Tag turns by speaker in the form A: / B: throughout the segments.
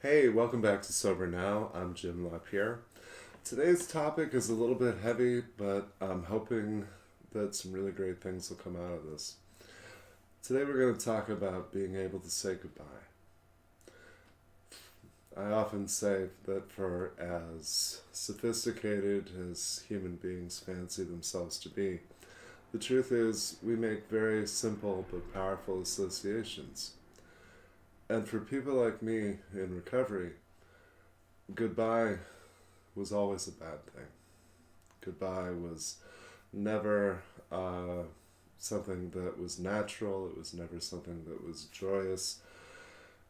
A: Hey, welcome back to Sober Now. I'm Jim LaPierre. Today's topic is a little bit heavy, but I'm hoping that some really great things will come out of this. Today we're going to talk about being able to say goodbye. I often say that for as sophisticated as human beings fancy themselves to be, the truth is we make very simple but powerful associations. And for people like me in recovery, goodbye was always a bad thing. Goodbye was never something that was natural. It was never something that was joyous.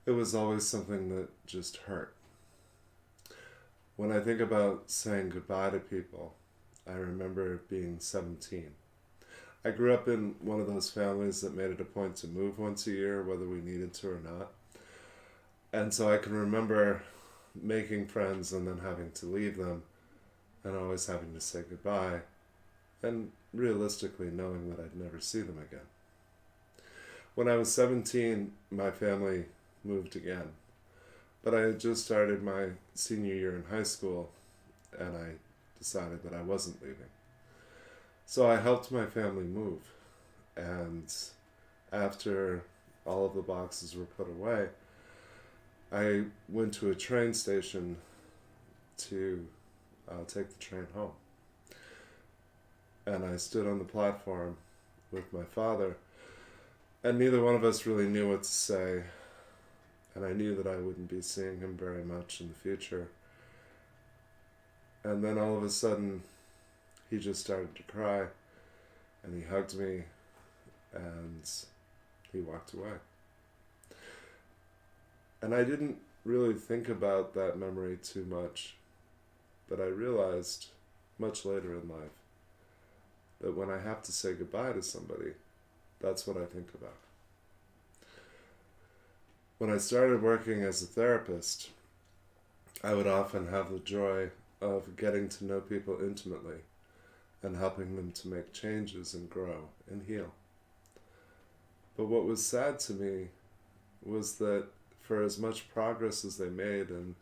A: It was always something that just hurt. When I think about saying goodbye to people, I remember being 17. I grew up in one of those families that made it a point to move once a year, whether we needed to or not. And so I can remember making friends and then having to leave them and always having to say goodbye and realistically knowing that I'd never see them again. When I was 17, my family moved again, but I had just started my senior year in high school and I decided that I wasn't leaving. So I helped my family move, and after all of the boxes were put away, I went to a train station to take the train home. And I stood on the platform with my father, and neither one of us really knew what to say. And I knew that I wouldn't be seeing him very much in the future. And then all of a sudden, he just started to cry, and he hugged me, and he walked away. And I didn't really think about that memory too much, but I realized much later in life that when I have to say goodbye to somebody, that's what I think about. When I started working as a therapist, I would often have the joy of getting to know people intimately and helping them to make changes and grow and heal. But what was sad to me was that for as much progress as they made and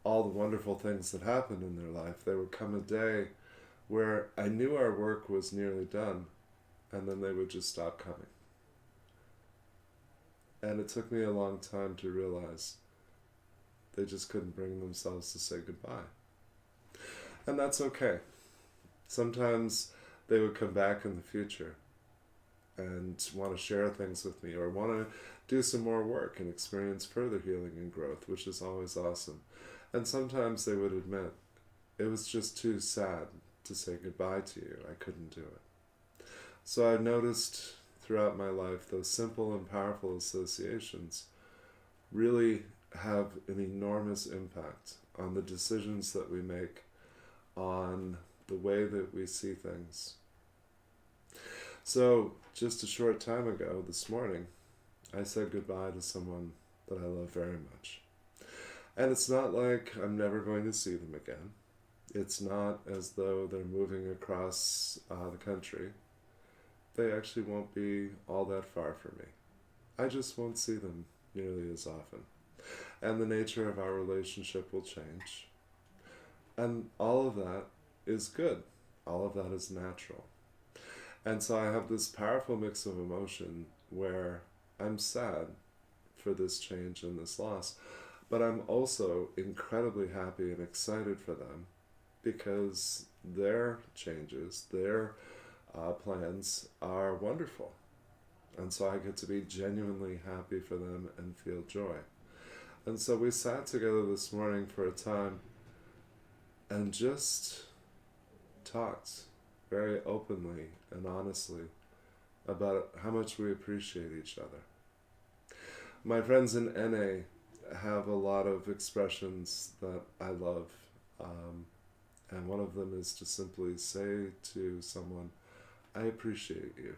A: all the wonderful things that happened in their life, there would come a day where I knew our work was nearly done, and then they would just stop coming. And it took me a long time to realize they just couldn't bring themselves to say goodbye. And that's okay. Sometimes they would come back in the future and want to share things with me or want to do some more work and experience further healing and growth, which is always awesome. And sometimes they would admit it was just too sad to say goodbye to you. I couldn't do it. So I've noticed throughout my life those simple and powerful associations really have an enormous impact on the decisions that we make, on the way that we see things. So just a short time ago, this morning, I said goodbye to someone that I love very much. And it's not like I'm never going to see them again. It's not as though they're moving across the country. They actually won't be all that far from me. I just won't see them nearly as often. And the nature of our relationship will change. And all of that is good. All of that is natural. And so I have this powerful mix of emotion where I'm sad for this change and this loss, but I'm also incredibly happy and excited for them because their changes, their plans are wonderful. And so I get to be genuinely happy for them and feel joy. And so we sat together this morning for a time and just talked very openly and honestly about how much we appreciate each other. My friends in NA have a lot of expressions that I love, and one of them is to simply say to someone, I appreciate you.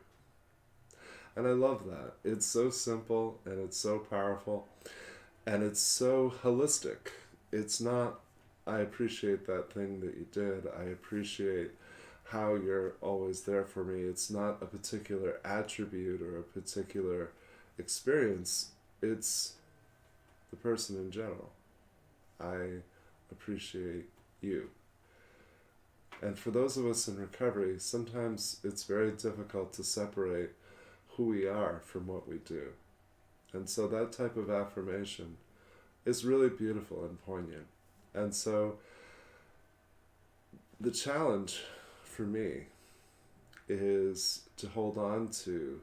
A: And I love that. It's so simple and it's so powerful and it's so holistic. It's not, I appreciate that thing that you did. I appreciate how you're always there for me. It's not a particular attribute or a particular experience. It's the person in general. I appreciate you. And for those of us in recovery, sometimes it's very difficult to separate who we are from what we do. And so that type of affirmation is really beautiful and poignant. And so the challenge for me is to hold on to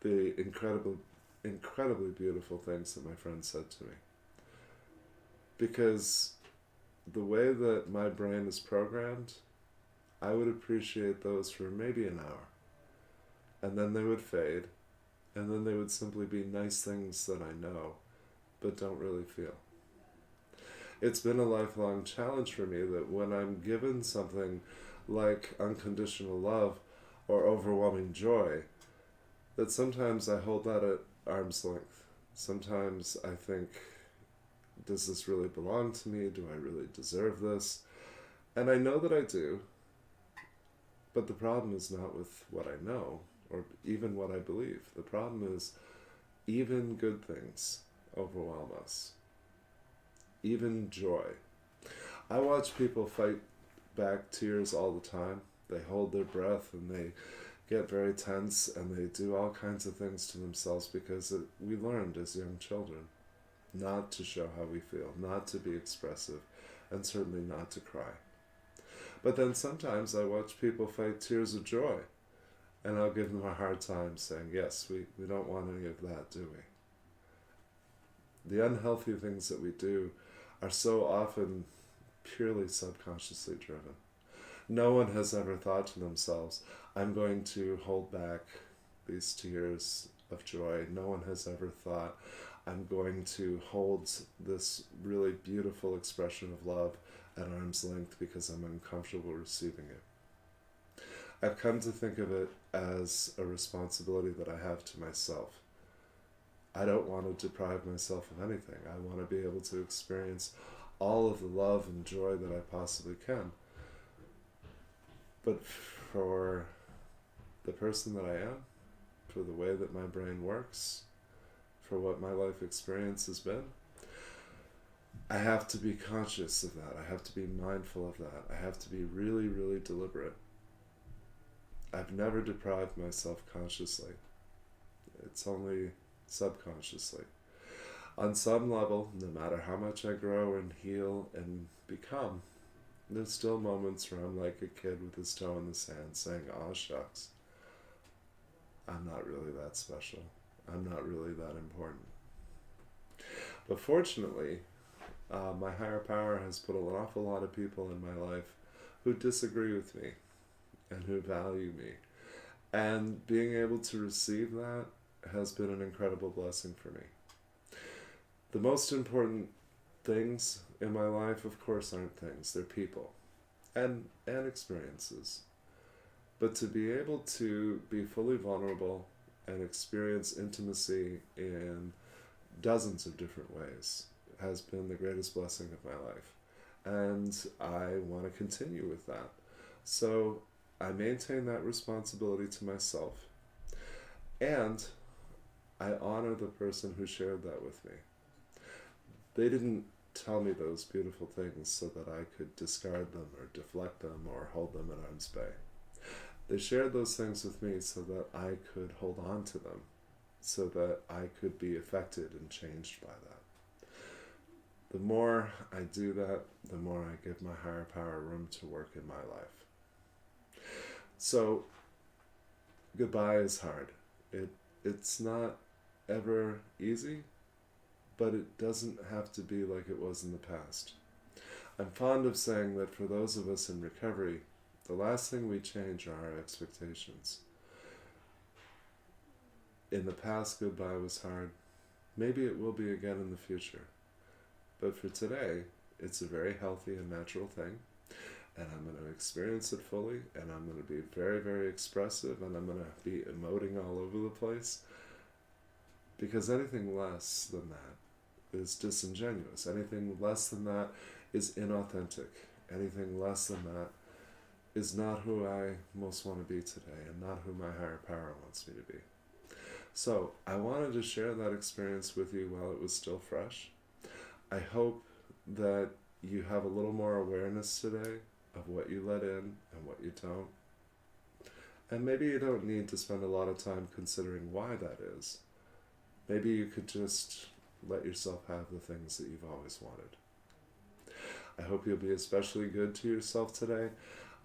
A: the incredibly beautiful things that my friend said to me. Because the way that my brain is programmed, I would appreciate those for maybe an hour. And then they would fade, and then they would simply be nice things that I know, but don't really feel. It's been a lifelong challenge for me that when I'm given something like unconditional love or overwhelming joy, that sometimes I hold that at arm's length. Sometimes I think, does this really belong to me? Do I really deserve this? And I know that I do, but the problem is not with what I know or even what I believe. The problem is even good things overwhelm us. Even joy. I watch people fight back tears all the time. They hold their breath and they get very tense and they do all kinds of things to themselves because we learned as young children not to show how we feel, not to be expressive, and certainly not to cry. But then sometimes I watch people fight tears of joy, and I'll give them a hard time saying, yes, we don't want any of that, do we? The unhealthy things that we do are so often purely subconsciously driven. No one has ever thought to themselves, I'm going to hold back these tears of joy. No one has ever thought, I'm going to hold this really beautiful expression of love at arm's length because I'm uncomfortable receiving it. I've come to think of it as a responsibility that I have to myself. I don't want to deprive myself of anything. I want to be able to experience all of the love and joy that I possibly can. But for the person that I am, for the way that my brain works, for what my life experience has been, I have to be conscious of that. I have to be mindful of that. I have to be really, really deliberate. I've never deprived myself consciously. It's only subconsciously. On some level, no matter how much I grow and heal and become, there's still moments where I'm like a kid with his toe in the sand saying, aw shucks, I'm not really that special. I'm not really that important. But fortunately, my higher power has put an awful lot of people in my life who disagree with me and who value me. And being able to receive that has been an incredible blessing for me. The most important things in my life, of course, aren't things. They're people and experiences. But to be able to be fully vulnerable and experience intimacy in dozens of different ways has been the greatest blessing of my life. And I want to continue with that. So I maintain that responsibility to myself. And I honor the person who shared that with me. They didn't tell me those beautiful things so that I could discard them or deflect them or hold them at arm's bay. They shared those things with me so that I could hold on to them, so that I could be affected and changed by that. The more I do that, the more I give my higher power room to work in my life. So, goodbye is hard. It's not ever easy, but it doesn't have to be like it was in the past. I'm fond of saying that for those of us in recovery, the last thing we change are our expectations. In the past, goodbye was hard. Maybe it will be again in the future. But for today, it's a very healthy and natural thing. And I'm going to experience it fully. And I'm going to be very, very expressive. And I'm going to be emoting all over the place. Because anything less than that is disingenuous. Anything less than that is inauthentic. Anything less than that is not who I most want to be today and not who my higher power wants me to be. So I wanted to share that experience with you while it was still fresh. I hope that you have a little more awareness today of what you let in and what you don't. And maybe you don't need to spend a lot of time considering why that is. Maybe you could just let yourself have the things that you've always wanted. I hope you'll be especially good to yourself today.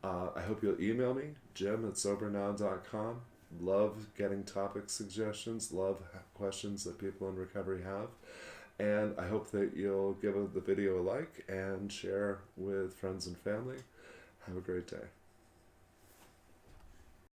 A: I hope you'll email me, jim@sobernow.com. Love getting topic suggestions, love questions that people in recovery have. And I hope that you'll give the video a like and share with friends and family. Have a great day.